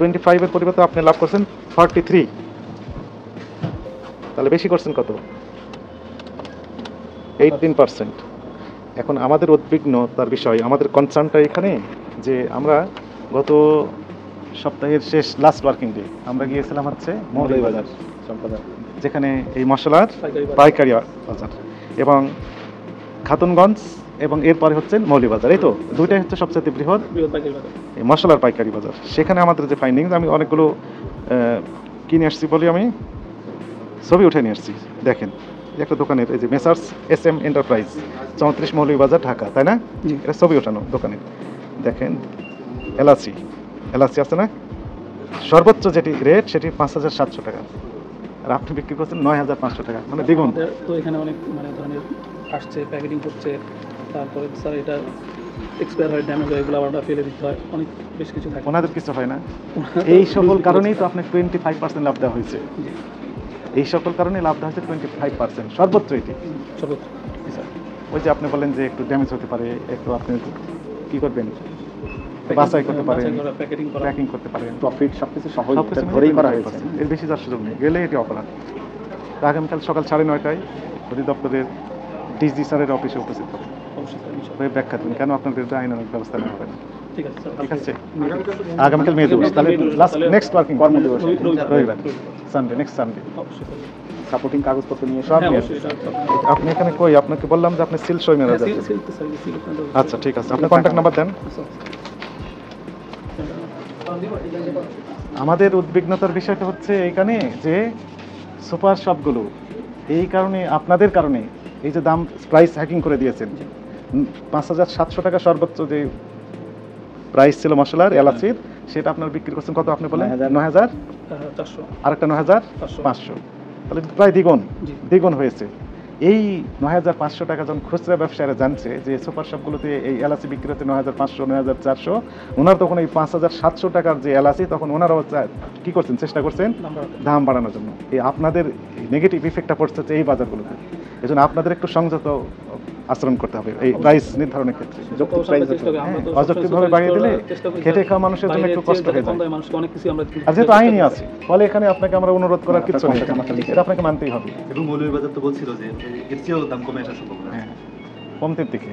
25 এর পরিবর্তে আপনি লাভ করছেন 43, তাহলে বেশি করছেন কত? 18%। এখন আমাদের উদ্বিগ্নতার বিষয়, আমাদের কনসার্নটা এখানে যে আমরা গত সপ্তাহের শেষ লাস্ট ওয়ার্কিং ডে আমরা গিয়েছিলাম হচ্ছে মৌলভীবাজার, যেখানে এই মশলার পাইকারি বাজার, এবং খাতুনগঞ্জ, এবং এরপরে হচ্ছে মৌলভীবাজার। এই তো দুইটাই হচ্ছে সবচেয়ে বৃহৎ এই মশলার পাইকারি বাজার। সেখানে আমাদের যে ফাইন্ডিংস, আমি অনেকগুলো কিনে আসছি বলি, আমি ছবি উঠে নিয়ে আসছি। দেখেন একটা দোকানের, এই যে messrs SM enterprise, 34 Moulvibazar, Dhaka, তাই না? এটা ছবি ওঠানো দোকানের। দেখেন এলাচি আছে না, সর্বোচ্চ যেটি রেট সেটি 5700 টাকা, আর আপনি বিক্রি করছেন 9500 টাকা, মানে দ্বিগুণ। তো এখানে অনেক ধরনের আসছে, প্যাকেটিং করছে, তারপরে স্যার এটা এক্সপায়ার হয়, ড্যামেজ হয়, এগুলো আবার ফেলে দিতে হয়, অনেক বেশ কিছু থাকে। ওনাদের কিছু হয় না, এই সকল কারণেই তো আপনাকে 25% লাভ দেওয়া হয়েছে। এই সকল কারণে লাভ দেওয়া হয়েছে 25%, সর্বোচ্চ এটি সর্বোচ্চ। ওই যে আপনি বলেন যে একটু ড্যামেজ হতে পারে, একটু আপনি কি করবেন, বাছাই করতে পারেন, প্যাকিং করতে পারেন, প্রফিট সবকিছু সহজ ধরেই করা হয়েছে, এর বেশি যার সুযোগ নেই, গেলে এটি অপরাধ। আগামীকাল সকাল 9:30টায় অধিদপ্তরের ডিজি স্যারের অফিসে উপস্থিত হবে, ব্যাখ্যা দিন কেন আপনাদের বিরুদ্ধে আইনানুগ ব্যবস্থা নেওয়া হবে না। ঠিক আছে, আগামীকাল মে দিবস, তাহলে নেক্সট ওয়ার্কিং কর্মদিবস রবিবার, সানডে, নেক্সট সানডে। সাপোর্টিং কাগজপত্র নিয়ে সব নিয়ে আপনি এখানে কই, আপনাকে বললাম যে আপনি সিল সই মেরা যাবেন। আচ্ছা ঠিক আছে, আপনার কন্ট্যাক্ট নাম্বার দেন। আমাদের উদ্বিগ্নতার বিষয়টা হচ্ছে এইখানে যে সুপার শপগুলো এই কারণে, আপনাদের কারণে এই যে দাম প্রাইস হ্যাকিং করে দিয়েছেন। 5700 টাকা সর্বোচ্চ যে প্রাইস ছিল মশলার এলাচির, সেটা আপনার বিক্রি করছেন কত? আপনি বলেন 9400, আর একটা 9500, তাহলে প্রায় দ্বিগুণ হয়েছে। এই 9500 টাকা যখন খুচরা ব্যবসায়ীরা জানছে যে সুপার শপগুলোতে এই এলাচি বিক্রি হচ্ছে 9500, 9400, ওনারা তখন এই 5700 টাকার যে এলাচি, তখন ওনারাও কি করছেন, চেষ্টা করছেন দাম বাড়ানোর জন্য। এই আপনাদের নেগেটিভ ইফেক্টটা পড়ছে এই বাজারগুলোতে। এই জন্য আপনাদের একটু সংযত আচরণ করতে হবে এই প্রাইস নির্ধারণের ক্ষেত্রে। অযৌক্তিকভাবে বাড়িয়ে দিলে খেটে খাওয়া মানুষের জন্য একটু কষ্ট হয়ে যায়। আর যেহেতু আইনই আছে, ফলে এখানে আপনাকে আমরা অনুরোধ করার কিছু নেই, এটা আপনাকে মানতেই হবে। এবং মৌলভীবাজার তো বলছিল যে এর চেয়েও দাম কমে আসার সম্ভাবনা কমতির দিকে।